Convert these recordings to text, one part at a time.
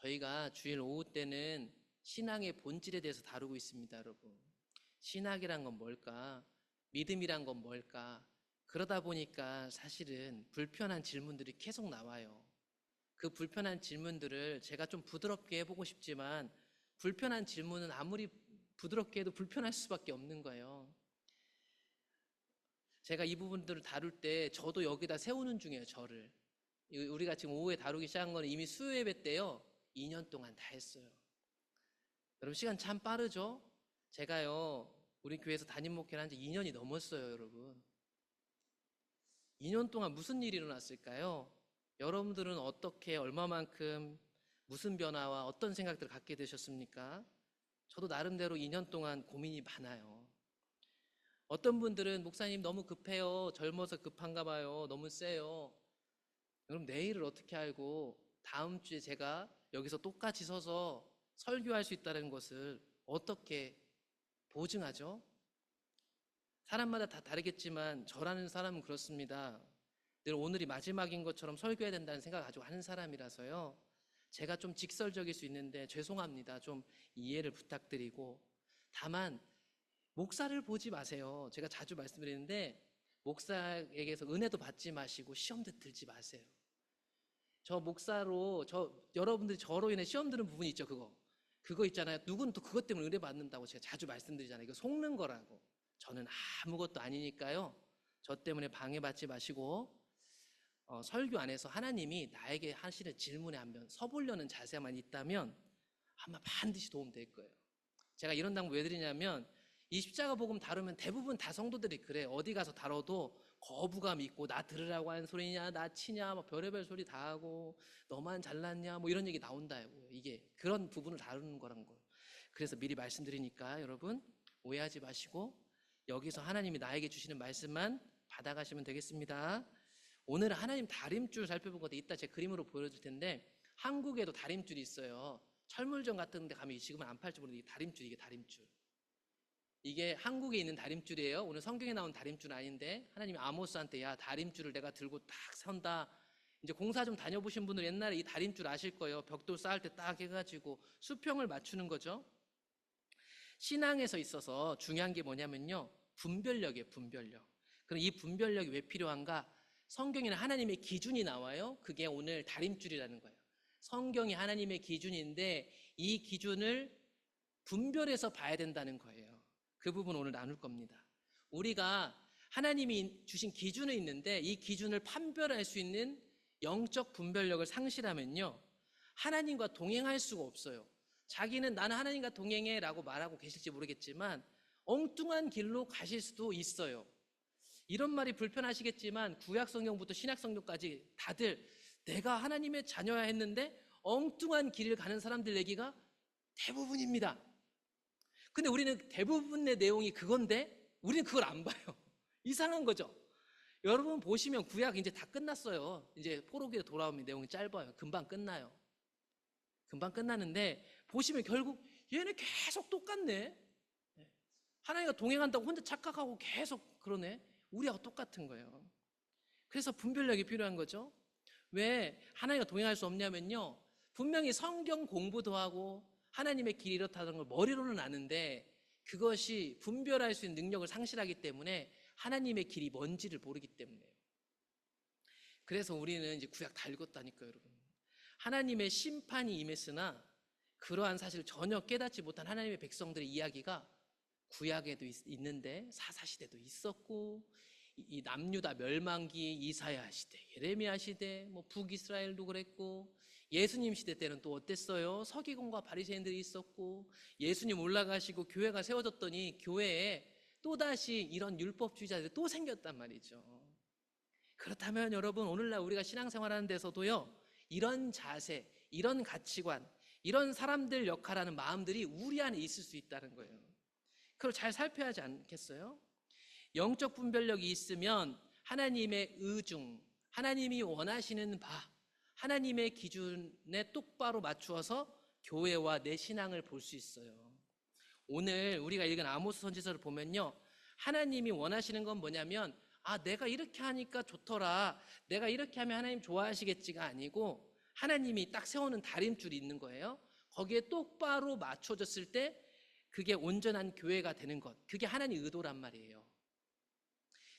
저희가 주일 오후 때는 신앙의 본질에 대해서 다루고 있습니다, 여러분. 신학이란 건 뭘까? 믿음이란 건 뭘까? 그러다 보니까 사실은 불편한 질문들이 계속 나와요. 그 불편한 질문들을 제가 좀 부드럽게 해보고 싶지만 불편한 질문은 아무리 부드럽게 해도 불편할 수밖에 없는 거예요. 제가 이 부분들을 다룰 때 저도 여기다 세우는 중이에요, 저를. 우리가 지금 오후에 다루기 시작한 건 이미 수요예배 때요 2년 동안 다 했어요. 여러분 시간 참 빠르죠? 제가요 우리 교회에서 담임 목회를 한 지 2년이 넘었어요, 여러분. 2년 동안 무슨 일이 일어났을까요? 여러분들은 어떻게 얼마만큼 무슨 변화와 어떤 생각들을 갖게 되셨습니까? 저도 나름대로 2년 동안 고민이 많아요. 어떤 분들은 목사님 너무 급해요. 젊어서 급한가 봐요. 너무 세요. 그럼 내일을 어떻게 알고 다음 주에 제가 여기서 똑같이 서서 설교할 수 있다는 것을 어떻게 보증하죠? 사람마다 다 다르겠지만 저라는 사람은 그렇습니다. 늘 오늘이 마지막인 것처럼 설교해야 된다는 생각을 가지고 하는 사람이라서요. 제가 좀 직설적일 수 있는데 죄송합니다. 좀 이해를 부탁드리고, 다만 목사를 보지 마세요. 제가 자주 말씀드리는데 목사에게서 은혜도 받지 마시고 시험도 들지 마세요. 저 목사로 여러분들이 저로 인해 시험 드는 부분이 있죠. 그거 있잖아요. 누군 또 그것 때문에 은혜 받는다고 제가 자주 말씀드리잖아요. 이거 속는 거라고. 저는 아무것도 아니니까요. 저 때문에 방해받지 마시고 설교 안에서 하나님이 나에게 하시는 질문에 한번 서보려는 자세만 있다면 아마 반드시 도움될 거예요. 제가 이런 당부 왜 드리냐면 이 십자가 복음 다루면 대부분 다 성도들이 그래. 어디 가서 다뤄도 거부감 있고 나 들으라고 하는 소리냐, 나 치냐, 뭐 별의별 소리 다 하고 너만 잘났냐, 뭐 이런 얘기 나온다고요. 이게 그런 부분을 다루는 거란 거예요. 그래서 미리 말씀드리니까 여러분 오해하지 마시고 여기서 하나님이 나에게 주시는 말씀만 받아가시면 되겠습니다. 오늘은 하나님 다림줄 살펴볼 건데 이따 제 그림으로 보여줄 텐데 한국에도 다림줄이 있어요. 철물점 같은 데 가면 지금은 안 팔지 모르는데 이게 다림줄. 이게 한국에 있는 다림줄이에요. 오늘 성경에 나온 다림줄은 아닌데 하나님이 아모스한테 야 다림줄을 내가 들고 딱 선다. 이제 공사 좀 다녀보신 분들 옛날에 이 다림줄 아실 거예요. 벽돌 쌓을 때 딱 해가지고 수평을 맞추는 거죠. 신앙에서 있어서 중요한 게 뭐냐면요, 분별력이에요. 분별력. 그럼 이 분별력이 왜 필요한가? 성경에는 하나님의 기준이 나와요. 그게 오늘 다림줄이라는 거예요. 성경이 하나님의 기준인데 이 기준을 분별해서 봐야 된다는 거예요. 그 부분 오늘 나눌 겁니다. 우리가 하나님이 주신 기준이 있는데 이 기준을 판별할 수 있는 영적 분별력을 상실하면요 하나님과 동행할 수가 없어요. 자기는 나는 하나님과 동행해 라고 말하고 계실지 모르겠지만 엉뚱한 길로 가실 수도 있어요. 이런 말이 불편하시겠지만 구약성경부터 신약성경까지 다들 내가 하나님의 자녀야 했는데 엉뚱한 길을 가는 사람들 얘기가 대부분입니다. 근데 우리는 대부분의 내용이 그건데 우리는 그걸 안 봐요. 이상한 거죠. 여러분 보시면 구약 이제 다 끝났어요. 이제 포로기로 돌아오면 내용이 짧아요. 금방 끝나요. 금방 끝나는데 보시면 결국 얘네 계속 똑같네. 하나님과 동행한다고 혼자 착각하고 계속 그러네. 우리하고 똑같은 거예요. 그래서 분별력이 필요한 거죠. 왜 하나님과 동행할 수 없냐면요 분명히 성경 공부도 하고 하나님의 길이 이렇다는 걸 머리로는 아는데 그것이 분별할 수 있는 능력을 상실하기 때문에 하나님의 길이 뭔지를 모르기 때문에요. 그래서 우리는 이제 구약 다 읽었다니까요, 여러분. 하나님의 심판이 임했으나 그러한 사실을 전혀 깨닫지 못한 하나님의 백성들의 이야기가 구약에도 있는데 사사시대도 있었고 이 남유다 멸망기 이사야 시대, 예레미야 시대, 뭐 북이스라엘도 그랬고 예수님 시대 때는 또 어땠어요? 서기관과 바리새인들이 있었고 예수님 올라가시고 교회가 세워졌더니 교회에 또다시 이런 율법주의자들이 또 생겼단 말이죠. 그렇다면 여러분 오늘날 우리가 신앙생활하는 데서도요 이런 자세, 이런 가치관, 이런 사람들 역할하는 마음들이 우리 안에 있을 수 있다는 거예요. 그걸 잘 살펴야 하지 않겠어요? 영적 분별력이 있으면 하나님의 의중, 하나님이 원하시는 바, 하나님의 기준에 똑바로 맞추어서 교회와 내 신앙을 볼 수 있어요. 오늘 우리가 읽은 아모스 선지서를 보면요 하나님이 원하시는 건 뭐냐면 내가 이렇게 하니까 좋더라, 내가 이렇게 하면 하나님 좋아하시겠지가 아니고 하나님이 딱 세우는 다림줄이 있는 거예요. 거기에 똑바로 맞춰졌을 때 그게 온전한 교회가 되는 것, 그게 하나님 의도란 말이에요.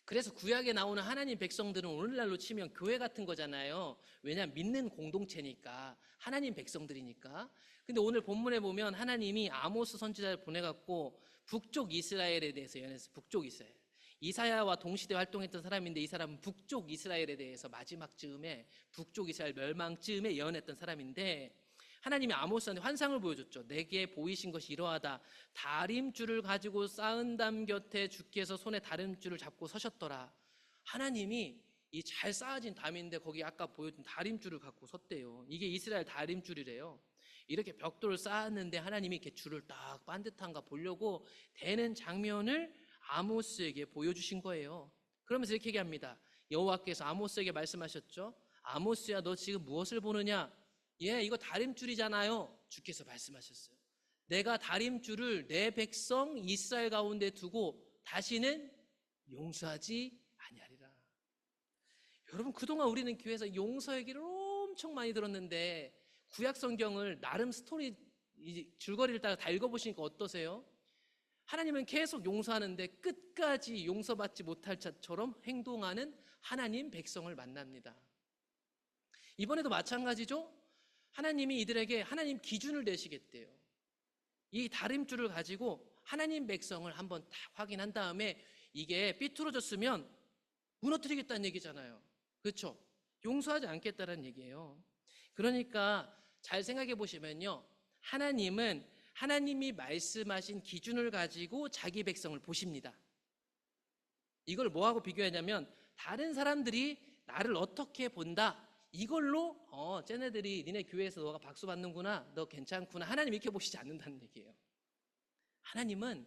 그래서 구약에 나오는 하나님 백성들은 오늘날로 치면 교회 같은 거잖아요. 왜냐하면 믿는 공동체니까, 하나님 백성들이니까. 근데 오늘 본문에 보면 하나님이 아모스 선지자를 보내갖고 북쪽 이스라엘에 대해서 예언했어요. 북쪽 이스라엘. 이사야와 동시대 활동했던 사람인데 이 사람은 북쪽 이스라엘에 대해서 마지막 즈음에, 북쪽 이스라엘 멸망 즈음에 예언했던 사람인데, 하나님이 아모스한테 환상을 보여줬죠. 내게 보이신 것이 이러하다. 다림줄을 가지고 쌓은 담 곁에 주께서 손에 다림줄을 잡고 서셨더라. 하나님이 이 잘 쌓아진 담인데 거기 아까 보여준 다림줄을 갖고 섰대요. 이게 이스라엘 다림줄이래요. 이렇게 벽돌을 쌓았는데 하나님이 이렇게 줄을 딱 반듯한가 보려고 되는 장면을 아모스에게 보여주신 거예요. 그러면서 이렇게 얘기합니다. 여호와께서 아모스에게 말씀하셨죠. 아모스야, 너 지금 무엇을 보느냐? 예, 이거 다림줄이잖아요. 주께서 말씀하셨어요. 내가 다림줄을 내 백성 이스라엘 가운데 두고 다시는 용서하지 아니하리라. 여러분, 그동안 우리는 교회에서 용서 얘기를 엄청 많이 들었는데 구약 성경을 나름 스토리 줄거리를 따라 다 읽어보시니까 어떠세요? 하나님은 계속 용서하는데 끝까지 용서받지 못할 자처럼 행동하는 하나님 백성을 만납니다. 이번에도 마찬가지죠. 하나님이 이들에게 하나님 기준을 내시겠대요. 이 다림줄을 가지고 하나님 백성을 한번 다 확인한 다음에 이게 삐뚤어졌으면 무너뜨리겠다는 얘기잖아요. 그렇죠? 용서하지 않겠다는 얘기예요. 그러니까 잘 생각해 보시면요, 하나님은 하나님이 말씀하신 기준을 가지고 자기 백성을 보십니다. 이걸 뭐하고 비교하냐면 다른 사람들이 나를 어떻게 본다, 이걸로 쟤네들이 니네 교회에서 너가 박수 받는구나, 너 괜찮구나, 하나님 이렇게 보시지 않는다는 얘기예요. 하나님은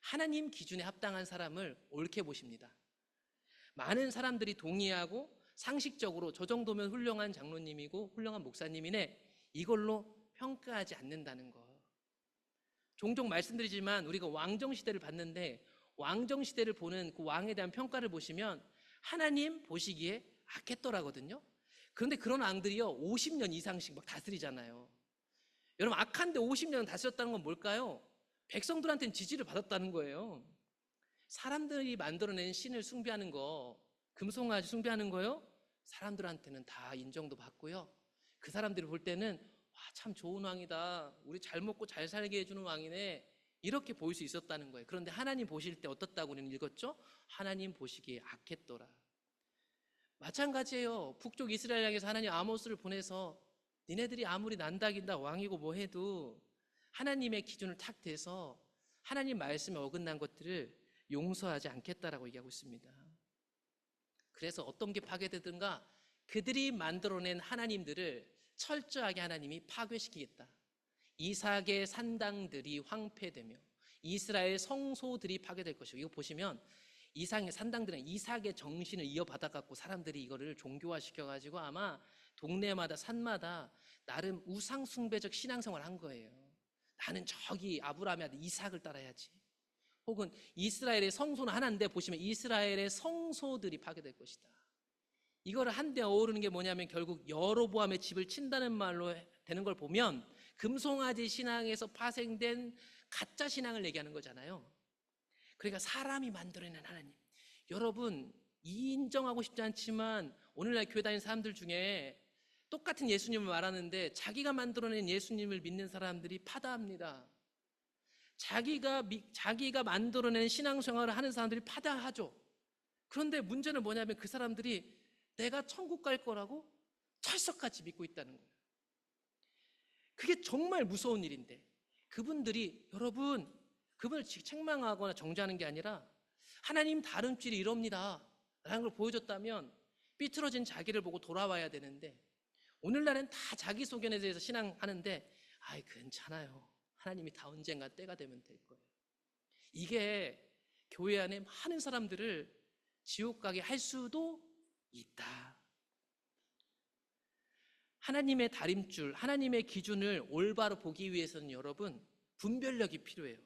하나님 기준에 합당한 사람을 옳게 보십니다. 많은 사람들이 동의하고 상식적으로 저 정도면 훌륭한 장로님이고 훌륭한 목사님이네, 이걸로 평가하지 않는다는 거. 종종 말씀드리지만 우리가 왕정시대를 봤는데 왕정시대를 보는 그 왕에 대한 평가를 보시면 하나님 보시기에 악했더라거든요. 그런데 그런 왕들이요 50년 이상씩 막 다스리잖아요. 여러분, 악한데 50년 다스렸다는 건 뭘까요? 백성들한테는 지지를 받았다는 거예요. 사람들이 만들어낸 신을 숭배하는 거, 금송아지 숭배하는 거요, 사람들한테는 다 인정도 받고요, 그 사람들이 볼 때는 와, 참 좋은 왕이다, 우리 잘 먹고 잘 살게 해주는 왕이네, 이렇게 보일 수 있었다는 거예요. 그런데 하나님 보실 때 어떻다고 우리는 읽었죠? 하나님 보시기에 악했더라. 마찬가지예요. 북쪽 이스라엘 향해서 하나님 아모스를 보내서 니네들이 아무리 난다긴다 왕이고 뭐 해도 하나님의 기준을 탁 대서 하나님 말씀에 어긋난 것들을 용서하지 않겠다라고 얘기하고 있습니다. 그래서 어떤 게 파괴되든가 그들이 만들어낸 하나님들을 철저하게 하나님이 파괴시키겠다. 이삭의 산당들이 황폐되며 이스라엘 성소들이 파괴될 것이고, 이거 보시면 이삭의 산당들은 이삭의 정신을 이어받아갖고 사람들이 이거를 종교화시켜가지고 아마 동네마다 산마다 나름 우상숭배적 신앙생활을 한 거예요. 나는 저기 아브라함의 아들 이삭을 따라야지. 혹은 이스라엘의 성소는 하나인데 보시면 이스라엘의 성소들이 파괴될 것이다. 이거를 한데 어우르는 게 뭐냐면 결국 여로보암의 집을 친다는 말로 되는 걸 보면 금송아지 신앙에서 파생된 가짜 신앙을 얘기하는 거잖아요. 그러니까 사람이 만들어낸 하나님. 여러분, 인정하고 싶지 않지만 오늘날 교회 다니는 사람들 중에 똑같은 예수님을 말하는데 자기가 만들어낸 예수님을 믿는 사람들이 파다합니다. 자기가 만들어낸 신앙생활을 하는 사람들이 파다하죠. 그런데 문제는 뭐냐면 그 사람들이 내가 천국 갈 거라고 철석같이 믿고 있다는 거예요. 그게 정말 무서운 일인데 그분들이, 여러분, 그분을 책망하거나 정죄하는 게 아니라 하나님 다름질이 이럽니다 라는 걸 보여줬다면 삐뚤어진 자기를 보고 돌아와야 되는데, 오늘날은 다 자기 소견에 대해서 신앙하는데 아이 괜찮아요, 하나님이 다 언젠가 때가 되면 될 거예요. 이게 교회 안에 많은 사람들을 지옥 가게 할 수도 있다. 하나님의 다림줄, 하나님의 기준을 올바로 보기 위해서는 여러분 분별력이 필요해요.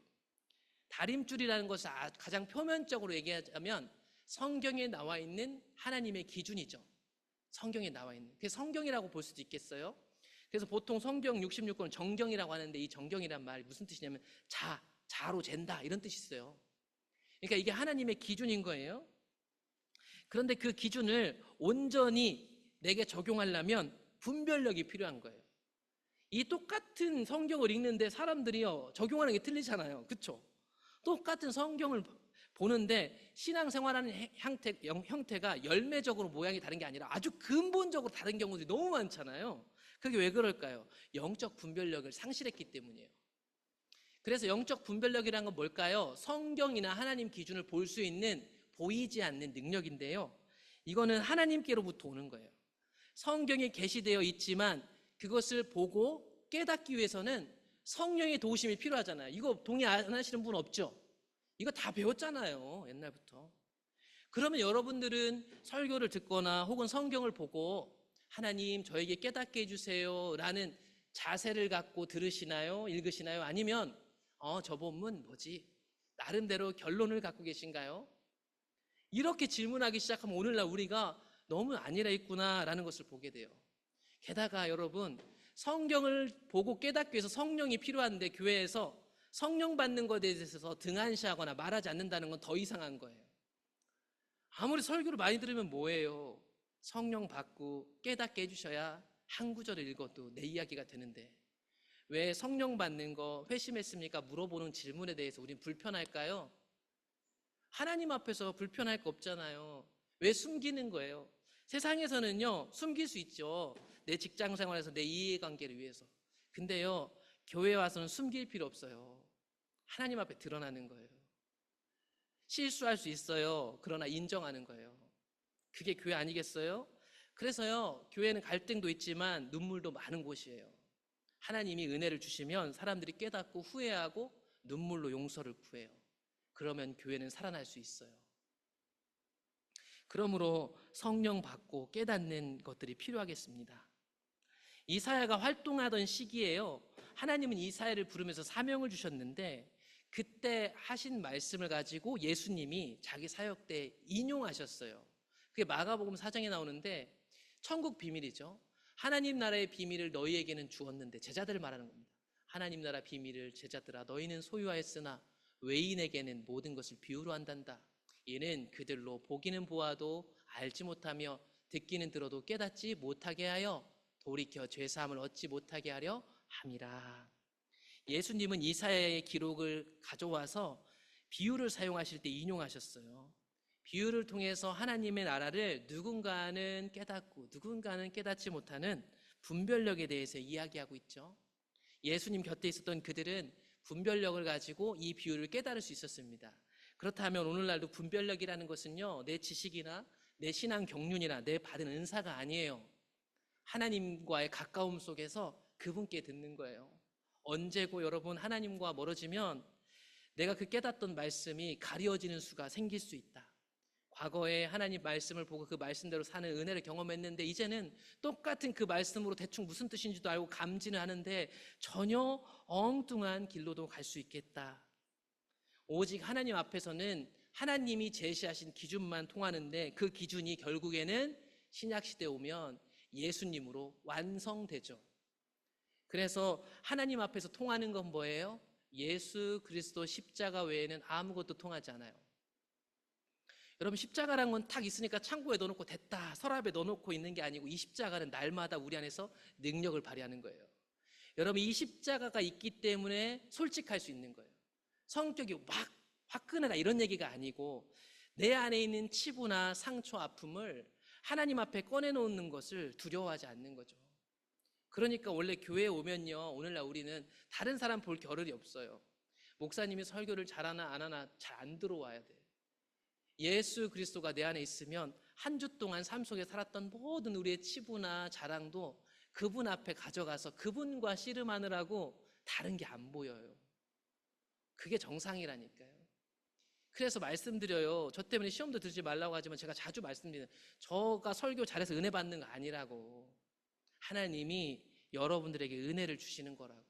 다림줄이라는 것을 가장 표면적으로 얘기하자면 성경에 나와 있는 하나님의 기준이죠. 성경에 나와 있는, 그게 성경이라고 볼 수도 있겠어요. 그래서 보통 성경 66권은 정경이라고 하는데, 이 정경이란 말이 무슨 뜻이냐면 자로 잰다 이런 뜻이 있어요. 그러니까 이게 하나님의 기준인 거예요. 그런데 그 기준을 온전히 내게 적용하려면 분별력이 필요한 거예요. 이 똑같은 성경을 읽는데 사람들이요, 적용하는 게 틀리잖아요. 그렇죠? 똑같은 성경을 보는데 신앙생활하는 형태가 열매적으로 모양이 다른 게 아니라 아주 근본적으로 다른 경우들이 너무 많잖아요. 그게 왜 그럴까요? 영적 분별력을 상실했기 때문이에요. 그래서 영적 분별력이란 건 뭘까요? 성경이나 하나님 기준을 볼 수 있는 보이지 않는 능력인데요, 이거는 하나님께로부터 오는 거예요. 성경에 게시되어 있지만 그것을 보고 깨닫기 위해서는 성령의 도우심이 필요하잖아요. 이거 동의 안 하시는 분 없죠? 이거 다 배웠잖아요, 옛날부터. 그러면 여러분들은 설교를 듣거나 혹은 성경을 보고 하나님 저에게 깨닫게 해주세요 라는 자세를 갖고 들으시나요? 읽으시나요? 아니면 저 본문 뭐지? 나름대로 결론을 갖고 계신가요? 이렇게 질문하기 시작하면 오늘날 우리가 너무 안일해 있구나라는 것을 보게 돼요. 게다가 여러분, 성경을 보고 깨닫기 위해서 성령이 필요한데 교회에서 성령 받는 것에 대해서 등한시하거나 말하지 않는다는 건 더 이상한 거예요. 아무리 설교를 많이 들으면 뭐예요? 성령 받고 깨닫게 해주셔야 한 구절을 읽어도 내 이야기가 되는데, 왜 성령 받는 거 회심했습니까? 물어보는 질문에 대해서 우린 불편할까요? 하나님 앞에서 불편할 거 없잖아요. 왜 숨기는 거예요? 세상에서는요, 숨길 수 있죠. 내 직장 생활에서 내 이해관계를 위해서. 근데요, 교회 와서는 숨길 필요 없어요. 하나님 앞에 드러나는 거예요. 실수할 수 있어요. 그러나 인정하는 거예요. 그게 교회 아니겠어요? 그래서요, 교회는 갈등도 있지만 눈물도 많은 곳이에요. 하나님이 은혜를 주시면 사람들이 깨닫고 후회하고 눈물로 용서를 구해요. 그러면 교회는 살아날 수 있어요. 그러므로 성령 받고 깨닫는 것들이 필요하겠습니다. 이사야가 활동하던 시기에요, 하나님은 이사야를 부르면서 사명을 주셨는데 그때 하신 말씀을 가지고 예수님이 자기 사역 때 인용하셨어요. 그게 마가복음 4장에 나오는데, 천국 비밀이죠. 하나님 나라의 비밀을 너희에게는 주었는데, 제자들을 말하는 겁니다. 하나님 나라 비밀을 제자들아 너희는 소유하였으나 외인에게는 모든 것을 비유로 한단다. 이는 그들로 보기는 보아도 알지 못하며 듣기는 들어도 깨닫지 못하게 하여 돌이켜 죄사함을 얻지 못하게 하려 함이라. 예수님은 이사야의 기록을 가져와서 비유를 사용하실 때 인용하셨어요. 비유를 통해서 하나님의 나라를 누군가는 깨닫고 누군가는 깨닫지 못하는 분별력에 대해서 이야기하고 있죠. 예수님 곁에 있었던 그들은 분별력을 가지고 이 비유를 깨달을 수 있었습니다. 그렇다면 오늘날도 분별력이라는 것은요, 내 지식이나 내 신앙 경륜이나 내 받은 은사가 아니에요. 하나님과의 가까움 속에서 그분께 듣는 거예요. 언제고 여러분, 하나님과 멀어지면 내가 그 깨닫던 말씀이 가려지는 수가 생길 수 있다. 과거에 하나님 말씀을 보고 그 말씀대로 사는 은혜를 경험했는데 이제는 똑같은 그 말씀으로 대충 무슨 뜻인지도 알고 감지는 하는데 전혀 엉뚱한 길로도 갈 수 있겠다. 오직 하나님 앞에서는 하나님이 제시하신 기준만 통하는데 그 기준이 결국에는 신약시대에 오면 예수님으로 완성되죠. 그래서 하나님 앞에서 통하는 건 뭐예요? 예수 그리스도 십자가 외에는 아무것도 통하지 않아요. 여러분, 십자가란 건 딱 있으니까 창고에 넣어놓고 됐다, 서랍에 넣어놓고 있는 게 아니고, 이 십자가는 날마다 우리 안에서 능력을 발휘하는 거예요. 여러분, 이 십자가가 있기 때문에 솔직할 수 있는 거예요. 성격이 막 화끈하다 이런 얘기가 아니고, 내 안에 있는 치부나 상처, 아픔을 하나님 앞에 꺼내놓는 것을 두려워하지 않는 거죠. 그러니까 원래 교회에 오면요, 오늘날 우리는 다른 사람 볼 겨를이 없어요. 목사님이 설교를 잘하나 안 하나 잘 안 들어와야 돼. 예수 그리스도가 내 안에 있으면 한 주 동안 삶 속에 살았던 모든 우리의 치부나 자랑도 그분 앞에 가져가서 그분과 씨름하느라고 다른 게 안 보여요. 그게 정상이라니까요. 그래서 말씀드려요. 저 때문에 시험도 들지 말라고 하지만 제가 자주 말씀드리는, 저가 설교 잘해서 은혜 받는 거 아니라고. 하나님이 여러분들에게 은혜를 주시는 거라고.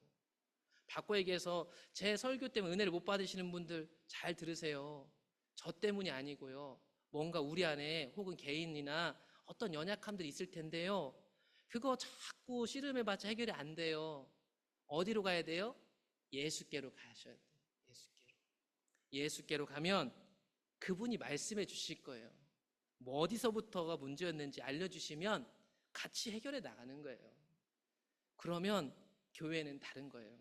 바꿔 얘기해서 제 설교 때문에 은혜를 못 받으시는 분들 잘 들으세요. 저 때문이 아니고요, 뭔가 우리 안에 혹은 개인이나 어떤 연약함들이 있을 텐데요, 그거 자꾸 씨름해봤자 해결이 안 돼요. 어디로 가야 돼요? 예수께로 가셔야 돼요. 예수께로. 예수께로 가면 그분이 말씀해 주실 거예요. 뭐 어디서부터가 문제였는지 알려주시면 같이 해결해 나가는 거예요. 그러면 교회는 다른 거예요.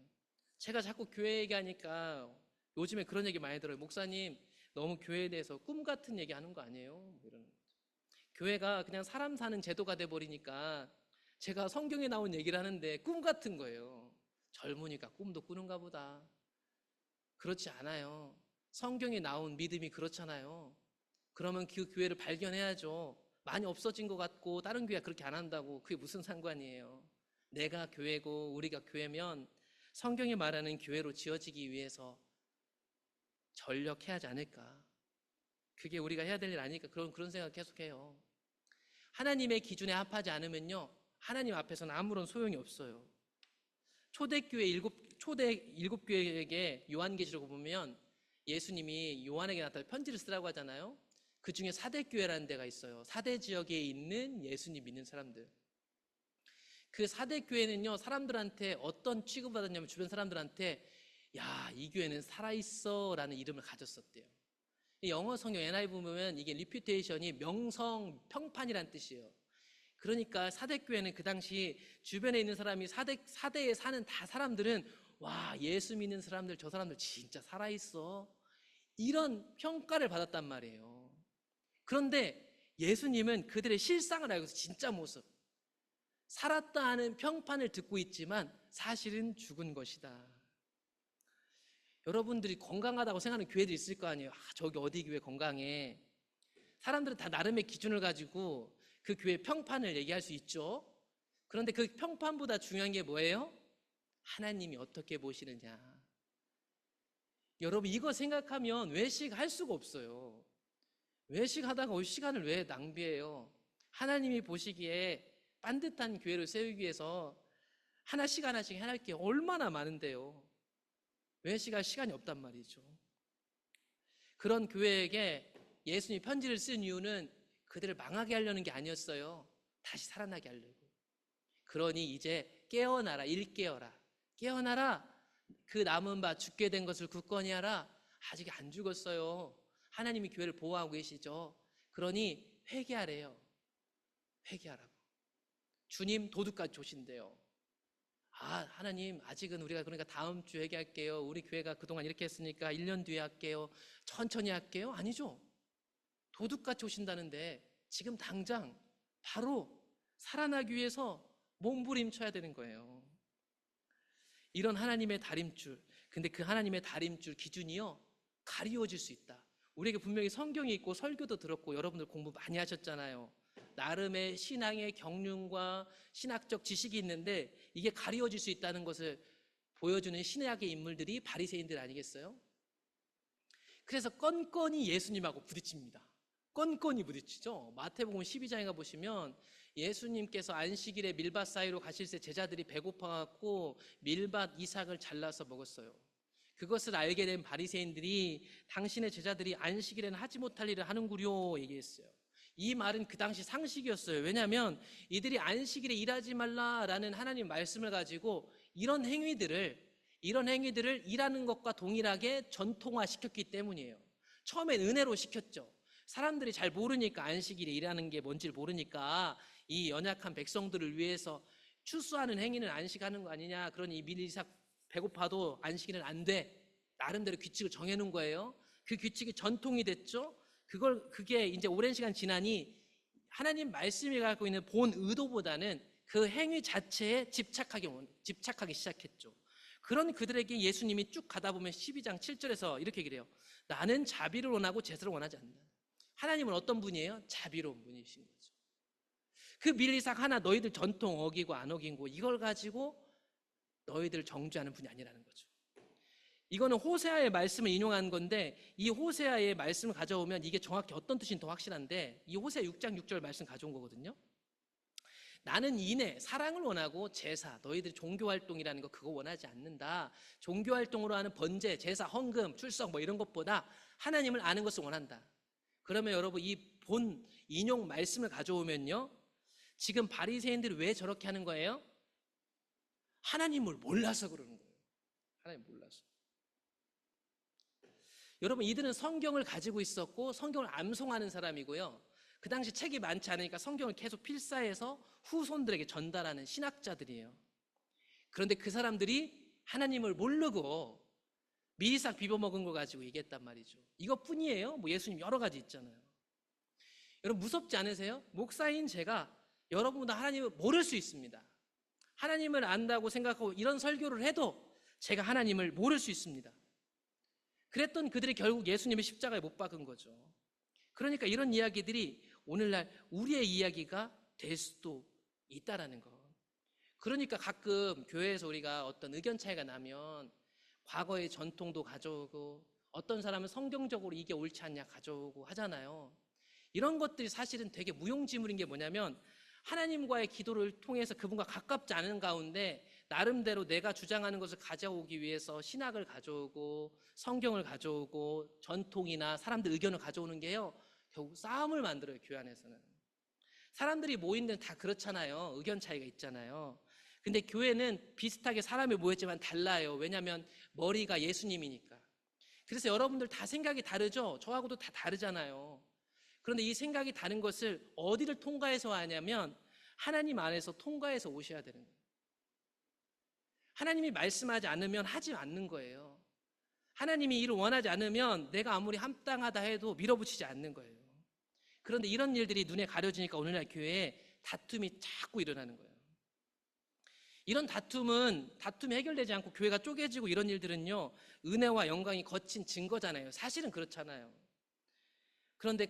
제가 자꾸 교회 얘기하니까 요즘에 그런 얘기 많이 들어요. 목사님, 너무 교회에 대해서 꿈 같은 얘기 하는 거 아니에요? 뭐 이러는 거죠. 교회가 그냥 사람 사는 제도가 돼버리니까 제가 성경에 나온 얘기를 하는데 꿈 같은 거예요. 젊으니까 꿈도 꾸는가 보다. 그렇지 않아요. 성경에 나온 믿음이 그렇잖아요. 그러면 그 교회를 발견해야죠. 많이 없어진 것 같고 다른 교회가 그렇게 안 한다고 그게 무슨 상관이에요. 내가 교회고 우리가 교회면 성경이 말하는 교회로 지어지기 위해서 전력해야 하지 않을까. 그게 우리가 해야 될 일 아니니까 그런 생각 계속해요. 하나님의 기준에 합하지 않으면요, 하나님 앞에서는 아무런 소용이 없어요. 초대 일곱 교회에게 요한계시록 보면 예수님이 요한에게 나타나 편지를 쓰라고 하잖아요. 그 중에 사대교회라는 데가 있어요. 사대 지역에 있는 예수님 믿는 사람들. 그 사대교회는요, 사람들한테 어떤 취급을 받았냐면 주변 사람들한테 야, 이 교회는 살아있어 라는 이름을 가졌었대요. 영어 성경 NIV 보면 이게 리퓨테이션이 명성, 평판이란 뜻이에요. 그러니까 사대교회는 그 당시 주변에 있는 사람이 사대에 사는 다 사람들은 와, 예수 믿는 사람들, 저 사람들 진짜 살아있어, 이런 평가를 받았단 말이에요. 그런데 예수님은 그들의 실상을 알고서 진짜 모습, 살았다 하는 평판을 듣고 있지만 사실은 죽은 것이다. 여러분들이 건강하다고 생각하는 교회들이 있을 거 아니에요. 저기 어디 교회 건강해. 사람들은 다 나름의 기준을 가지고 그 교회 평판을 얘기할 수 있죠. 그런데 그 평판보다 중요한 게 뭐예요? 하나님이 어떻게 보시느냐. 여러분, 이거 생각하면 외식할 수가 없어요. 외식하다가 올 시간을 왜 낭비해요? 하나님이 보시기에 반듯한 교회를 세우기 위해서 하나씩 하나씩 해낼 게 얼마나 많은데요. 외식할 시간이 없단 말이죠. 그런 교회에게 예수님이 편지를 쓴 이유는 그들을 망하게 하려는 게 아니었어요. 다시 살아나게 하려고. 그러니 이제 깨어나라, 일깨어라. 깨어나라. 그 남은 바 죽게 된 것을 굳건히 하라. 아직 안 죽었어요. 하나님이 교회를 보호하고 계시죠. 그러니 회개하래요. 회개하라고. 주님 도둑같이 오신대요. 하나님, 아직은 우리가 그러니까 다음 주 회개할게요. 우리 교회가 그동안 이렇게 했으니까 1년 뒤에 할게요. 천천히 할게요. 아니죠. 도둑같이 오신다는데 지금 당장 바로 살아나기 위해서 몸부림쳐야 되는 거예요. 이런 하나님의 다림줄. 근데 그 하나님의 다림줄 기준이요, 가리워질 수 있다. 우리에게 분명히 성경이 있고 설교도 들었고 여러분들 공부 많이 하셨잖아요. 나름의 신앙의 경륜과 신학적 지식이 있는데 이게 가리워질 수 있다는 것을 보여주는 신약의 인물들이 바리새인들 아니겠어요? 그래서 건건이 예수님하고 부딪힙니다. 건건이 부딪히죠. 마태복음 12장에 가보시면 예수님께서 안식일에 밀밭 사이로 가실 때 제자들이 배고파갖고 밀밭 이삭을 잘라서 먹었어요. 그것을 알게 된 바리새인들이 당신의 제자들이 안식일에는 하지 못할 일을 하는구려 얘기했어요. 이 말은 그 당시 상식이었어요. 왜냐하면 이들이 안식일에 일하지 말라라는 하나님 말씀을 가지고 이런 행위들을 일하는 것과 동일하게 전통화시켰기 때문이에요. 처음엔 은혜로 시켰죠. 사람들이 잘 모르니까, 안식일에 일하는 게 뭔지를 모르니까 이 연약한 백성들을 위해서 추수하는 행위는 안식하는 거 아니냐, 그러니 밀이삭 배고파도 안식일은 안 돼, 나름대로 규칙을 정해놓은 거예요. 그 규칙이 전통이 됐죠. 그게 이제 오랜 시간 지나니 하나님 말씀이 갖고 있는 본 의도보다는 그 행위 자체에 집착하기 시작했죠. 그런 그들에게 예수님이 쭉 가다 보면 12장 7절에서 이렇게 얘기를 해요. 나는 자비를 원하고 제사를 원하지 않는다. 하나님은 어떤 분이에요? 자비로운 분이신 거죠. 그 밀이삭 하나 너희들 전통 어기고 안 어긴고 이걸 가지고 너희들 정죄하는 분이 아니라는 거죠. 이거는 호세아의 말씀을 인용한 건데 이 호세아의 말씀을 가져오면 이게 정확히 어떤 뜻인지 더 확실한데, 이 호세아 6장 6절 말씀 가져온 거거든요. 나는 인애, 사랑을 원하고 제사, 너희들 종교활동이라는 거 그거 원하지 않는다. 종교활동으로 하는 번제, 제사, 헌금, 출석 뭐 이런 것보다 하나님을 아는 것을 원한다. 그러면 여러분 이 본 인용 말씀을 가져오면요, 지금 바리새인들이 왜 저렇게 하는 거예요? 하나님을 몰라서 그러는 거예요. 하나님 몰라서. 여러분, 이들은 성경을 가지고 있었고 성경을 암송하는 사람이고요. 그 당시 책이 많지 않으니까 성경을 계속 필사해서 후손들에게 전달하는 신학자들이에요. 그런데 그 사람들이 하나님을 모르고 미리싹 비벼먹은 걸 가지고 얘기했단 말이죠. 이것뿐이에요? 뭐 예수님 여러 가지 있잖아요. 여러분, 무섭지 않으세요? 목사인 제가 여러분보다 하나님을 모를 수 있습니다. 하나님을 안다고 생각하고 이런 설교를 해도 제가 하나님을 모를 수 있습니다. 그랬던 그들이 결국 예수님의 십자가에 못 박은 거죠. 그러니까 이런 이야기들이 오늘날 우리의 이야기가 될 수도 있다라는 거. 그러니까 가끔 교회에서 우리가 어떤 의견 차이가 나면 과거의 전통도 가져오고 어떤 사람은 성경적으로 이게 옳지 않냐 가져오고 하잖아요. 이런 것들이 사실은 되게 무용지물인 게 뭐냐면 하나님과의 기도를 통해서 그분과 가깝지 않은 가운데 나름대로 내가 주장하는 것을 가져오기 위해서 신학을 가져오고 성경을 가져오고 전통이나 사람들 의견을 가져오는 게요, 결국 싸움을 만들어요. 교회 안에서는 사람들이 모인 데는 다 그렇잖아요. 의견 차이가 있잖아요. 근데 교회는 비슷하게 사람이 모였지만 달라요. 왜냐하면 머리가 예수님이니까. 그래서 여러분들 다 생각이 다르죠? 저하고도 다 다르잖아요. 그런데 이 생각이 다른 것을 어디를 통과해서 하냐면 하나님 안에서 통과해서 오셔야 되는 거예요. 하나님이 말씀하지 않으면 하지 않는 거예요. 하나님이 이를 원하지 않으면 내가 아무리 합당하다 해도 밀어붙이지 않는 거예요. 그런데 이런 일들이 눈에 가려지니까 오늘날 교회에 다툼이 자꾸 일어나는 거예요. 이런 다툼이 해결되지 않고 교회가 쪼개지고 이런 일들은요, 은혜와 영광이 거친 증거잖아요. 사실은 그렇잖아요. 그런데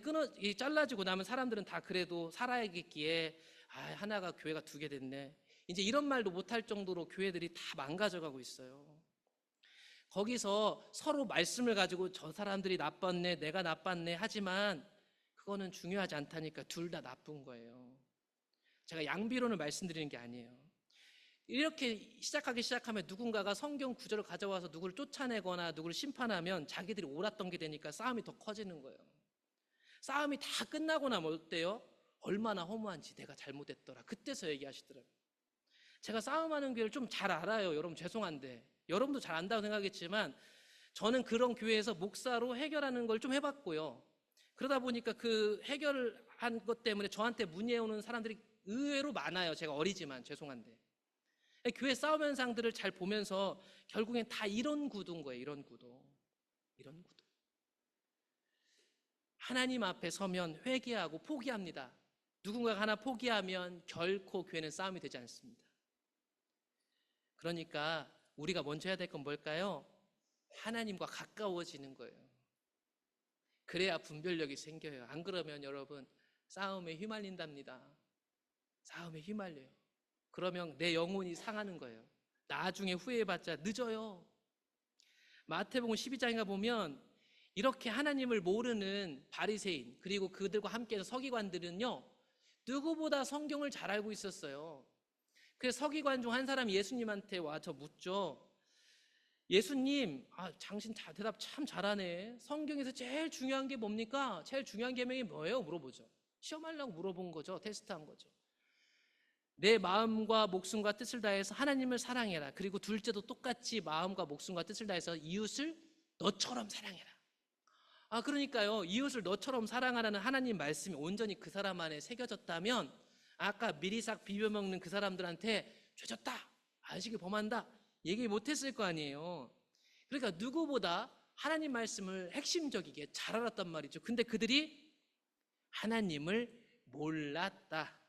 잘라지고 나면 사람들은 다 그래도 살아야겠기에 하나가 교회가 두 개 됐네, 이제 이런 말도 못할 정도로 교회들이 다 망가져가고 있어요. 거기서 서로 말씀을 가지고 저 사람들이 나빴네, 내가 나빴네 하지만 그거는 중요하지 않다니까 둘 다 나쁜 거예요. 제가 양비론을 말씀드리는 게 아니에요. 이렇게 시작하면 누군가가 성경 구절을 가져와서 누구를 쫓아내거나 누구를 심판하면 자기들이 옳았던 게 되니까 싸움이 더 커지는 거예요. 싸움이 다 끝나고 나면 어때요? 얼마나 허무한지, 내가 잘못했더라, 그때서 얘기하시더라고요. 제가 싸움하는 교회를 좀 잘 알아요. 여러분 죄송한데 여러분도 잘 안다고 생각했지만 저는 그런 교회에서 목사로 해결하는 걸 좀 해봤고요. 그러다 보니까 그 해결한 것 때문에 저한테 문의해오는 사람들이 의외로 많아요. 제가 어리지만 죄송한데. 교회 싸움 현상들을 잘 보면서 결국엔 다 이런 구도인 거예요. 이런 구도. 하나님 앞에 서면 회개하고 포기합니다. 누군가가 하나 포기하면 결코 교회는 싸움이 되지 않습니다. 그러니까 우리가 먼저 해야 될 건 뭘까요? 하나님과 가까워지는 거예요. 그래야 분별력이 생겨요. 안 그러면 여러분 싸움에 휘말린답니다. 싸움에 휘말려요. 그러면 내 영혼이 상하는 거예요. 나중에 후회해봤자 늦어요. 마태복음 12장에 보면 이렇게 하나님을 모르는 바리새인 그리고 그들과 함께해서 서기관들은요, 누구보다 성경을 잘 알고 있었어요. 그래서 서기관 중 한 사람이 예수님한테 와서 묻죠. 예수님, 당신 대답 참 잘하네. 성경에서 제일 중요한 게 뭡니까? 제일 중요한 계명이 뭐예요? 물어보죠. 시험하려고 물어본 거죠. 테스트한 거죠. 내 마음과 목숨과 뜻을 다해서 하나님을 사랑해라. 그리고 둘째도 똑같이 마음과 목숨과 뜻을 다해서 이웃을 너처럼 사랑해라. 그러니까요, 이웃을 너처럼 사랑하라는 하나님 말씀이 온전히 그 사람 안에 새겨졌다면 아까 미리싹 비벼먹는 그 사람들한테 죄졌다, 안식일 범한다 얘기 못했을 거 아니에요. 그러니까 누구보다 하나님 말씀을 핵심적이게 잘 알았단 말이죠. 근데 그들이 하나님을 몰랐다.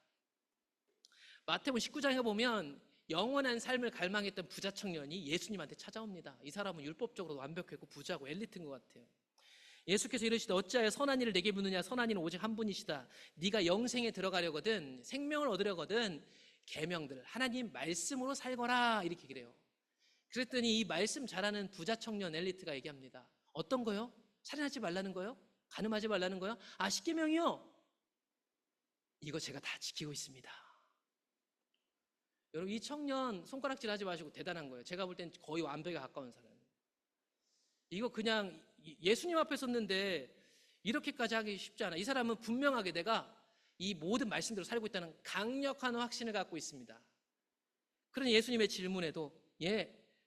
마태복음 19장에 보면 영원한 삶을 갈망했던 부자 청년이 예수님한테 찾아옵니다. 이 사람은 율법적으로 완벽했고 부자고 엘리트인 것 같아요. 예수께서 이르시되 어찌하여 선한 이를 내게 묻느냐? 선한 이는 오직 한 분이시다. 네가 영생에 들어가려거든, 생명을 얻으려거든 계명들, 하나님 말씀으로 살거라, 이렇게 그래요. 그랬더니 이 말씀 잘하는 부자 청년 엘리트가 얘기합니다. 어떤 거요? 살인하지 말라는 거요? 간음하지 말라는 거요? 10계명이요? 이거 제가 다 지키고 있습니다. 여러분, 이 청년 손가락질 하지 마시고 대단한 거예요. 제가 볼 땐 거의 완벽에 가까운 사람이에요. 이거 그냥 예수님 앞에 섰는데 이렇게까지 하기 쉽지 않아. 이 사람은 분명하게 내가 이 모든 말씀대로 살고 있다는 강력한 확신을 갖고 있습니다. 그런 예수님의 질문에도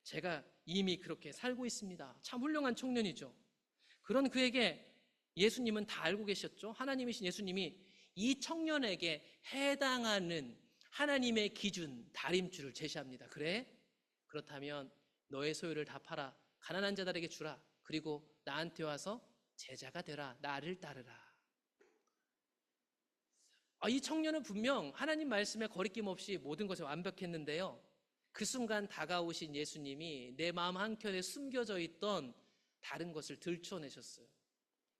제가 이미 그렇게 살고 있습니다. 참 훌륭한 청년이죠. 그런 그에게 예수님은 다 알고 계셨죠. 하나님이신 예수님이 이 청년에게 해당하는 하나님의 기준, 다림줄을 제시합니다. 그래? 그렇다면 너의 소유를 다 팔아 가난한 자들에게 주라. 그리고 나한테 와서 제자가 되라. 나를 따르라. 이 청년은 분명 하나님 말씀에 거리낌 없이 모든 것에 완벽했는데요. 그 순간 다가오신 예수님이 내 마음 한켠에 숨겨져 있던 다른 것을 들춰내셨어요.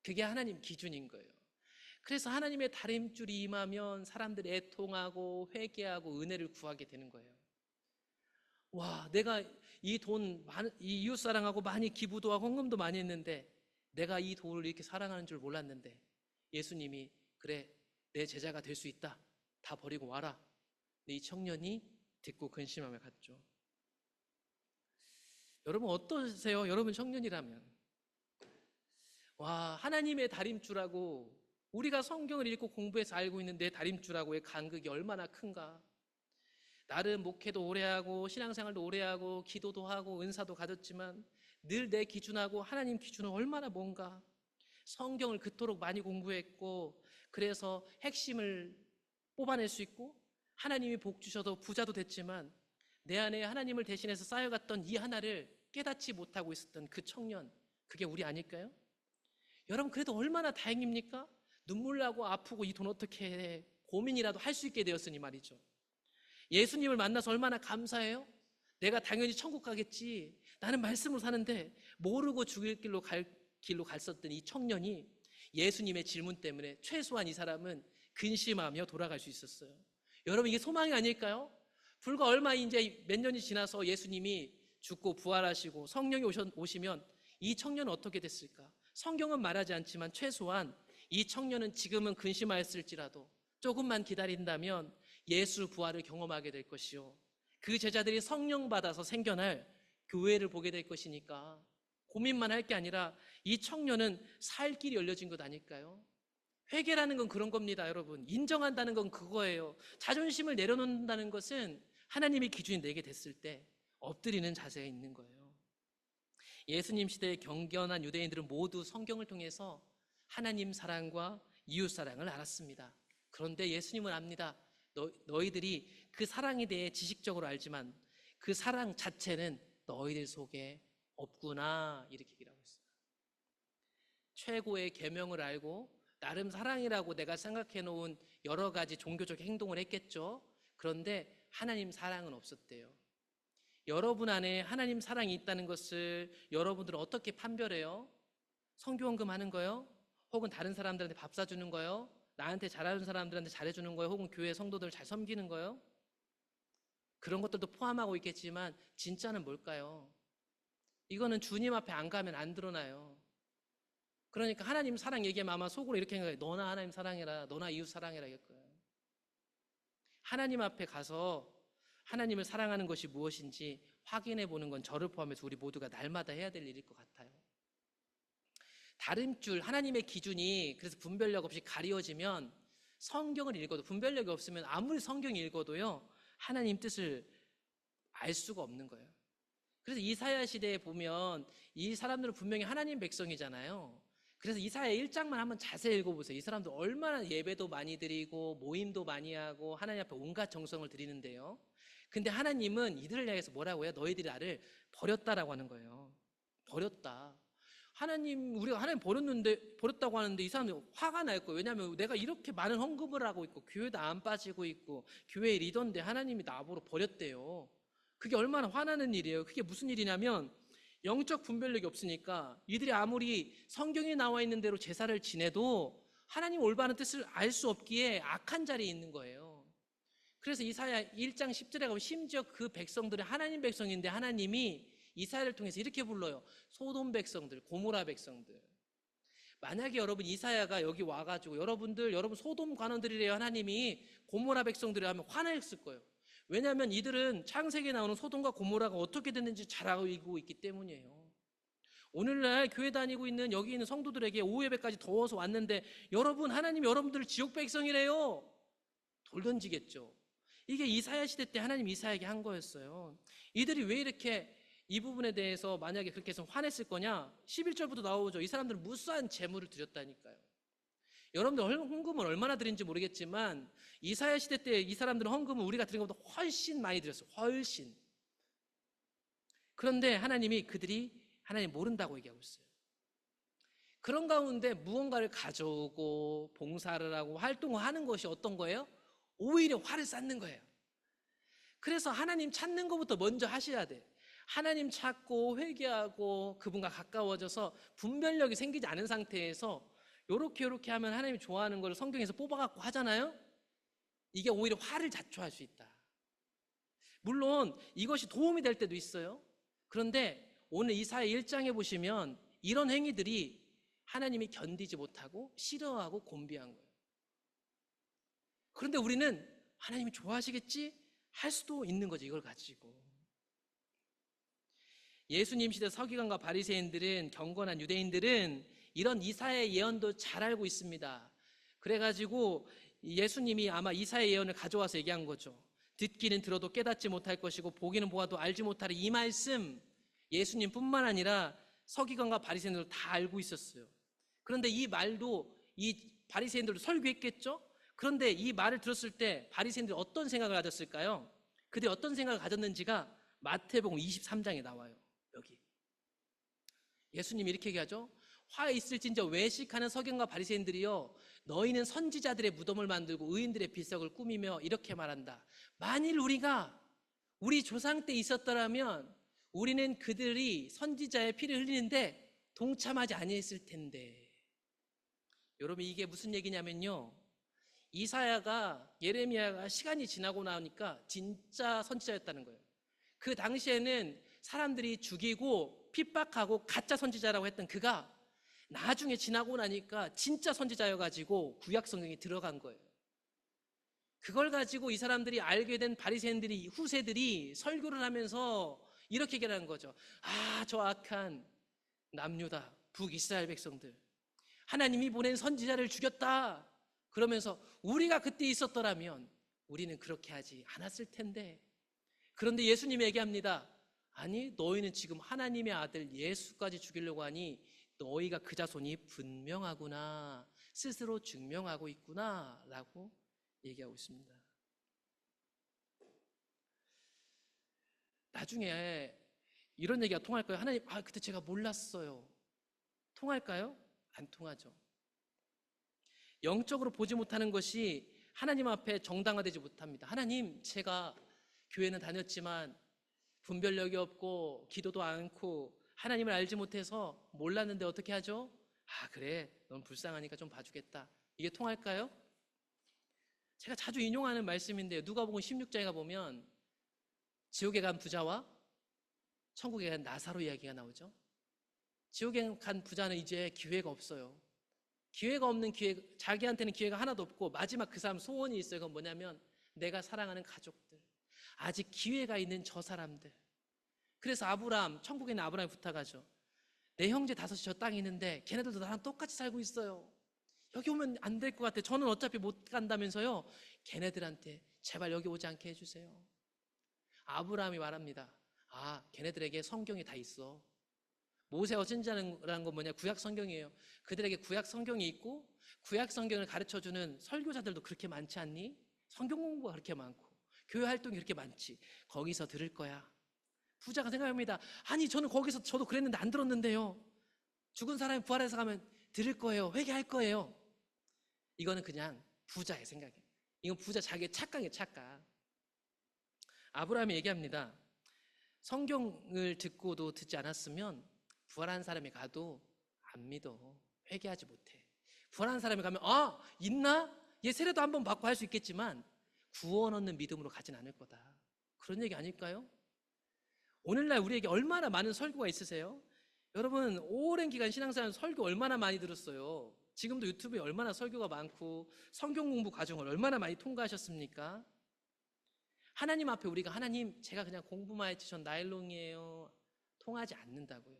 그게 하나님 기준인 거예요. 그래서 하나님의 다림줄이 임하면 사람들이 애통하고 회개하고 은혜를 구하게 되는 거예요. 와, 내가 이 이웃 사랑하고 많이 기부도 하고 헌금도 많이 했는데 내가 이 돈을 이렇게 사랑하는 줄 몰랐는데 예수님이 그래, 내 제자가 될 수 있다. 다 버리고 와라. 이 청년이 듣고 근심하며 갔죠. 여러분 어떠세요? 여러분 청년이라면 하나님의 다림줄하고 우리가 성경을 읽고 공부해서 알고 있는 내 다림줄하고의 간극이 얼마나 큰가. 나름 목회도 오래 하고 신앙생활도 오래 하고 기도도 하고 은사도 가졌지만 늘 내 기준하고 하나님 기준은 얼마나 뭔가. 성경을 그토록 많이 공부했고 그래서 핵심을 뽑아낼 수 있고 하나님이 복 주셔도 부자도 됐지만 내 안에 하나님을 대신해서 쌓여갔던 이 하나를 깨닫지 못하고 있었던 그 청년, 그게 우리 아닐까요? 여러분 그래도 얼마나 다행입니까? 눈물 나고 아프고 이 돈 어떻게 해 고민이라도 할 수 있게 되었으니 말이죠. 예수님을 만나서 얼마나 감사해요? 내가 당연히 천국 가겠지. 나는 말씀으로 사는데 모르고 죽을 길로 갔었던 이 청년이 예수님의 질문 때문에 최소한 이 사람은 근심하며 돌아갈 수 있었어요. 여러분 이게 소망이 아닐까요? 불과 얼마 이제 몇 년이 지나서 예수님이 죽고 부활하시고 성령이 오시면 이 청년은 어떻게 됐을까? 성경은 말하지 않지만 최소한 이 청년은 지금은 근심하였을지라도 조금만 기다린다면 예수 부활을 경험하게 될 것이요, 그 제자들이 성령 받아서 생겨날 교회를 보게 될 것이니까 고민만 할 게 아니라 이 청년은 살 길이 열려진 것 아닐까요? 회개라는 건 그런 겁니다. 여러분 인정한다는 건 그거예요. 자존심을 내려놓는다는 것은 하나님의 기준이 내게 됐을 때 엎드리는 자세가 있는 거예요. 예수님 시대의 경건한 유대인들은 모두 성경을 통해서 하나님 사랑과 이웃 사랑을 알았습니다. 그런데 예수님은 압니다. 너희들이 그 사랑에 대해 지식적으로 알지만 그 사랑 자체는 너희들 속에 없구나, 이렇게 얘기를 하고 있어요. 최고의 계명을 알고 나름 사랑이라고 내가 생각해 놓은 여러 가지 종교적 행동을 했겠죠. 그런데 하나님 사랑은 없었대요. 여러분 안에 하나님 사랑이 있다는 것을 여러분들은 어떻게 판별해요? 성교헌금 하는 거요? 혹은 다른 사람들한테 밥 사주는 거요? 나한테 잘하는 사람들한테 잘해주는 거요? 혹은 교회 성도들 잘 섬기는 거요? 그런 것들도 포함하고 있겠지만 진짜는 뭘까요? 이거는 주님 앞에 안 가면 안 드러나요. 그러니까 하나님 사랑 얘기하면 아마 속으로 이렇게 생각해요. 너나 하나님 사랑해라, 너나 이웃 사랑해라 이럴 거예요. 하나님 앞에 가서 하나님을 사랑하는 것이 무엇인지 확인해 보는 건 저를 포함해서 우리 모두가 날마다 해야 될 일일 것 같아요. 다림줄, 하나님의 기준이 그래서 분별력 없이 가리워지면 성경을 읽어도 분별력이 없으면 아무리 성경 읽어도요 하나님 뜻을 알 수가 없는 거예요. 그래서 이사야 시대에 보면 이 사람들은 분명히 하나님 백성이잖아요. 그래서 이사야 1장만 한번 자세히 읽어보세요. 이 사람들 얼마나 예배도 많이 드리고 모임도 많이 하고 하나님 앞에 온갖 정성을 드리는데요. 근데 하나님은 이들을 향해서 뭐라고 해요? 너희들이 나를 버렸다라고 하는 거예요. 버렸다. 우리가 하나님 버렸다고 하는데 이 사람들 화가 날 거예요. 왜냐하면 내가 이렇게 많은 헌금을 하고 있고 교회도 안 빠지고 있고 교회 리더인데 하나님이 나보고 버렸대요. 그게 얼마나 화나는 일이에요. 그게 무슨 일이냐면 영적 분별력이 없으니까 이들이 아무리 성경에 나와 있는 대로 제사를 지내도 하나님 올바른 뜻을 알 수 없기에 악한 자리에 있는 거예요. 그래서 이사야 1장 10절에 가면 심지어 그 백성들은 하나님 백성인데 하나님이 이사야를 통해서 이렇게 불러요. 소돔 백성들, 고모라 백성들. 만약에 여러분 이사야가 여기 와가지고 여러분 소돔 관원들이래요 하나님이 고모라 백성들이 하면 화냈을 거예요. 왜냐하면 이들은 창세기에 나오는 소돔과 고모라가 어떻게 됐는지 잘 알고 있기 때문이에요. 오늘날 교회 다니고 있는 여기 있는 성도들에게 오후 예배까지 더워서 왔는데 여러분, 하나님 여러분들 지옥 백성이래요. 돌 던지겠죠. 이게 이사야 시대 때 하나님 이사야에게 한 거였어요. 이들이 왜 이렇게 이 부분에 대해서 만약에 그렇게 해서 화냈을 거냐? 11절부터 나오죠. 이 사람들은 무수한 재물을 드렸다니까요. 여러분들 헌금을 얼마나 드린지 모르겠지만 이사야 시대 때 이 사람들은 헌금을 우리가 드린 것보다 훨씬 많이 드렸어요. 훨씬. 그런데 하나님이 그들이 하나님 모른다고 얘기하고 있어요. 그런 가운데 무언가를 가져오고 봉사를 하고 활동을 하는 것이 어떤 거예요? 오히려 화를 쌓는 거예요. 그래서 하나님 찾는 것부터 먼저 하셔야 돼. 하나님 찾고 회개하고 그분과 가까워져서 분별력이 생기지 않은 상태에서 요렇게 하면 하나님이 좋아하는 걸 성경에서 뽑아갖고 하잖아요. 이게 오히려 화를 자초할 수 있다. 물론 이것이 도움이 될 때도 있어요. 그런데 오늘 이사야 1장에 보시면 이런 행위들이 하나님이 견디지 못하고 싫어하고 곤비한 거예요. 그런데 우리는 하나님이 좋아하시겠지? 할 수도 있는 거죠. 이걸 가지고. 예수님 시대 서기관과 바리새인들은, 경건한 유대인들은 이런 이사야의 예언도 잘 알고 있습니다. 그래가지고 예수님이 아마 이사야의 예언을 가져와서 얘기한 거죠. 듣기는 들어도 깨닫지 못할 것이고 보기는 보아도 알지 못하리. 이 말씀 예수님뿐만 아니라 서기관과 바리새인들도 다 알고 있었어요. 그런데 이 말도 이 바리새인들도 설교했겠죠? 그런데 이 말을 들었을 때 바리새인들이 어떤 생각을 가졌을까요? 그들이 어떤 생각을 가졌는지가 마태복음 23장에 나와요. 여기 예수님이 이렇게 얘기하죠. 화 있을진저 외식하는 서기관과 바리새인들이여, 너희는 선지자들의 무덤을 만들고 의인들의 비석을 꾸미며 이렇게 말한다. 만일 우리가 우리 조상 때 있었더라면 우리는 그들이 선지자의 피를 흘리는데 동참하지 아니했을 텐데. 여러분, 이게 무슨 얘기냐면요, 이사야가, 예레미야가 시간이 지나고 나니까 진짜 선지자였다는 거예요. 그 당시에는 사람들이 죽이고 핍박하고 가짜 선지자라고 했던 그가 나중에 지나고 나니까 진짜 선지자여가지고 구약 성경에 들어간 거예요. 그걸 가지고 이 사람들이 알게 된 바리새인들이, 후세들이 설교를 하면서 이렇게 얘기하는 거죠. 아, 저 악한 남유다 북이스라엘 백성들, 하나님이 보낸 선지자를 죽였다. 그러면서 우리가 그때 있었더라면 우리는 그렇게 하지 않았을 텐데. 그런데 예수님이 얘기합니다. 아니, 너희는 지금 하나님의 아들 예수까지 죽이려고 하니 너희가 그 자손이 분명하구나, 스스로 증명하고 있구나 라고 얘기하고 있습니다. 나중에 이런 얘기가 통할까요? 하나님, 그때 제가 몰랐어요. 통할까요? 안 통하죠. 영적으로 보지 못하는 것이 하나님 앞에 정당화되지 못합니다. 하나님, 제가 교회는 다녔지만 분별력이 없고 기도도 않고 하나님을 알지 못해서 몰랐는데 어떻게 하죠? 그래, 넌 불쌍하니까 좀 봐주겠다. 이게 통할까요? 제가 자주 인용하는 말씀인데요, 누가복음 16장에 보면 지옥에 간 부자와 천국에 간 나사로 이야기가 나오죠. 지옥에 간 부자는 이제 기회가 없어요. 기회가 없는 자기한테는 기회가 하나도 없고 마지막 그 사람 소원이 있어요. 그건 뭐냐면 내가 사랑하는 가족들, 아직 기회가 있는 저 사람들. 그래서 천국에 있는 아브라함이 부탁하죠. 내 형제 5이 저 땅에 있는데 걔네들도 나랑 똑같이 살고 있어요. 여기 오면 안 될 것 같아. 저는 어차피 못 간다면서요. 걔네들한테 제발 여기 오지 않게 해주세요. 아브라함이 말합니다. 걔네들에게 성경이 다 있어. 모세와 선지자라는 건 뭐냐? 구약 성경이에요. 그들에게 구약 성경이 있고 구약 성경을 가르쳐주는 설교자들도 그렇게 많지 않니? 성경 공부가 그렇게 많고 교회 활동이 그렇게 많지. 거기서 들을 거야. 부자가 생각합니다. 아니, 저는 거기서 저도 그랬는데 안 들었는데요. 죽은 사람이 부활해서 가면 들을 거예요. 회개할 거예요. 이거는 그냥 부자의 생각이에요. 이건 부자 자기의 착각이에요. 착각. 아브라함이 얘기합니다. 성경을 듣고도 듣지 않았으면 부활한 사람이 가도 안 믿어. 회개하지 못해. 부활한 사람이 가면 있나? 얘 세례도 한번 받고 할 수 있겠지만 구원 얻는 믿음으로 가진 않을 거다. 그런 얘기 아닐까요? 오늘날 우리에게 얼마나 많은 설교가 있으세요? 여러분, 오랜 기간 신앙생활 설교 얼마나 많이 들었어요? 지금도 유튜브에 얼마나 설교가 많고 성경 공부 과정을 얼마나 많이 통과하셨습니까? 하나님 앞에 우리가 하나님, 제가 그냥 공부만 했지 전 나일론이에요, 통하지 않는다고요.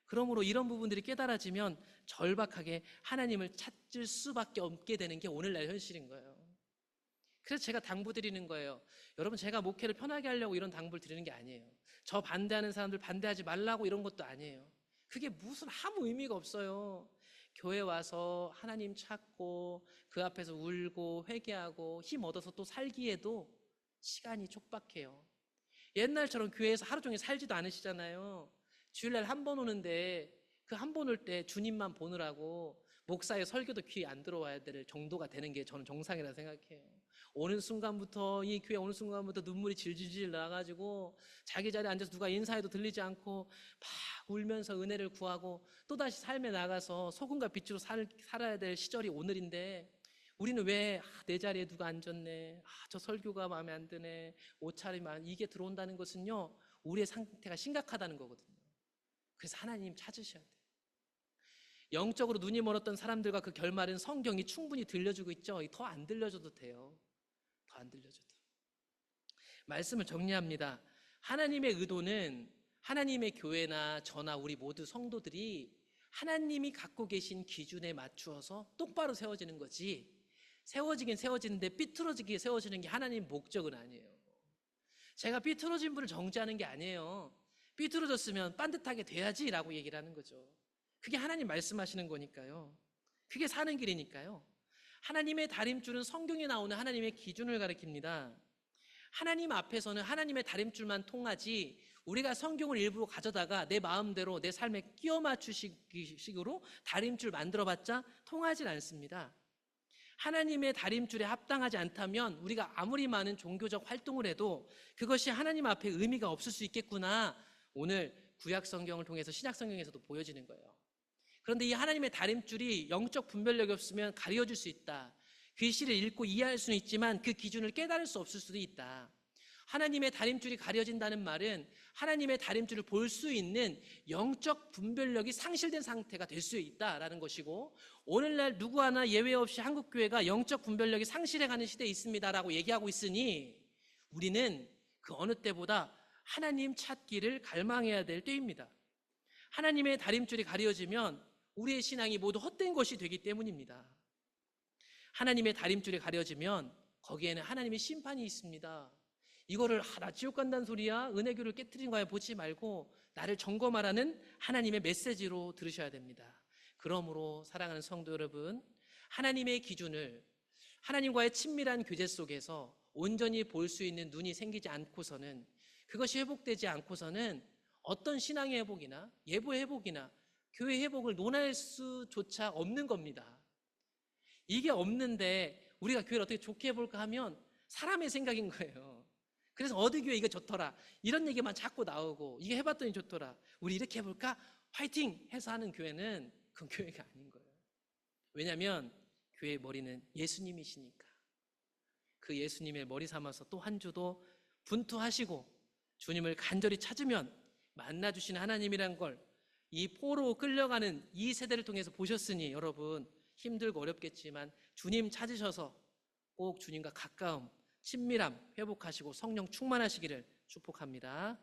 그러므로 이런 부분들이 깨달아지면 절박하게 하나님을 찾을 수밖에 없게 되는 게 오늘날 현실인 거예요. 그래서 제가 당부드리는 거예요. 여러분, 제가 목회를 편하게 하려고 이런 당부를 드리는 게 아니에요. 저 반대하는 사람들 반대하지 말라고 이런 것도 아니에요. 그게 무슨 아무 의미가 없어요. 교회 와서 하나님 찾고 그 앞에서 울고 회개하고 힘 얻어서 또 살기에도 시간이 촉박해요. 옛날처럼 교회에서 하루 종일 살지도 않으시잖아요. 주일날 한 번 오는데 그 한 번 올 때 주님만 보느라고 목사의 설교도 귀에 안 들어와야 될 정도가 되는 게 저는 정상이라 생각해요. 오는 순간부터, 이 교회 오는 순간부터 눈물이 질질질 나가지고 자기 자리에 앉아서 누가 인사해도 들리지 않고 막 울면서 은혜를 구하고 또다시 삶에 나가서 소금과 빛으로 살아야 될 시절이 오늘인데, 우리는 왜 내 자리에 누가 앉았네, 저 설교가 마음에 안 드네, 옷차림만 이게 들어온다는 것은요, 우리의 상태가 심각하다는 거거든요. 그래서 하나님 찾으셔야 돼요. 영적으로 눈이 멀었던 사람들과 그 결말은 성경이 충분히 들려주고 있죠. 더 안 들려줘도 돼요. 더 안 들려줘도. 말씀을 정리합니다. 하나님의 의도는 하나님의 교회나 저나 우리 모두 성도들이 하나님이 갖고 계신 기준에 맞추어서 똑바로 세워지는 거지, 세워지긴 세워지는데 삐뚤어지게 세워지는 게 하나님 목적은 아니에요. 제가 삐뚤어진 분을 정죄하는 게 아니에요. 삐뚤어졌으면 반듯하게 돼야지라고 얘기를 하는 거죠. 그게 하나님 말씀하시는 거니까요. 그게 사는 길이니까요. 하나님의 다림줄은 성경에 나오는 하나님의 기준을 가리킵니다. 하나님 앞에서는 하나님의 다림줄만 통하지, 우리가 성경을 일부러 가져다가 내 마음대로 내 삶에 끼워 맞추식으로 다림줄 만들어봤자 통하지 않습니다. 하나님의 다림줄에 합당하지 않다면 우리가 아무리 많은 종교적 활동을 해도 그것이 하나님 앞에 의미가 없을 수 있겠구나, 오늘 구약 성경을 통해서 신약 성경에서도 보여지는 거예요. 그런데 이 하나님의 다림줄이 영적 분별력이 없으면 가려질 수 있다. 글씨를 읽고 이해할 수는 있지만 그 기준을 깨달을 수 없을 수도 있다. 하나님의 다림줄이 가려진다는 말은 하나님의 다림줄을 볼 수 있는 영적 분별력이 상실된 상태가 될 수 있다라는 것이고, 오늘날 누구 하나 예외 없이 한국교회가 영적 분별력이 상실해가는 시대에 있습니다라고 얘기하고 있으니 우리는 그 어느 때보다 하나님 찾기를 갈망해야 될 때입니다. 하나님의 다림줄이 가려지면 우리의 신앙이 모두 헛된 것이 되기 때문입니다. 하나님의 다림줄이 가려지면 거기에는 하나님의 심판이 있습니다. 이거를 나 지옥 간다는 소리야, 은혜교를 깨트린 거야 보지 말고 나를 점검하라는 하나님의 메시지로 들으셔야 됩니다. 그러므로 사랑하는 성도 여러분, 하나님의 기준을 하나님과의 친밀한 교제 속에서 온전히 볼 수 있는 눈이 생기지 않고서는, 그것이 회복되지 않고서는 어떤 신앙의 회복이나 예보의 회복이나 교회 회복을 논할 수조차 없는 겁니다. 이게 없는데 우리가 교회를 어떻게 좋게 해볼까 하면 사람의 생각인 거예요. 그래서 어디 교회 이거 좋더라 이런 얘기만 자꾸 나오고, 이게 해봤더니 좋더라, 우리 이렇게 해볼까 화이팅 해서 하는 교회는 그건 교회가 아닌 거예요. 왜냐하면 교회의 머리는 예수님이시니까. 그 예수님의 머리 삼아서 또 한 주도 분투하시고 주님을 간절히 찾으면 만나주시는 하나님이란 걸 이 포로 끌려가는 이 세대를 통해서 보셨으니, 여러분 힘들고 어렵겠지만 주님 찾으셔서 꼭 주님과 가까움, 친밀함 회복하시고 성령 충만하시기를 축복합니다.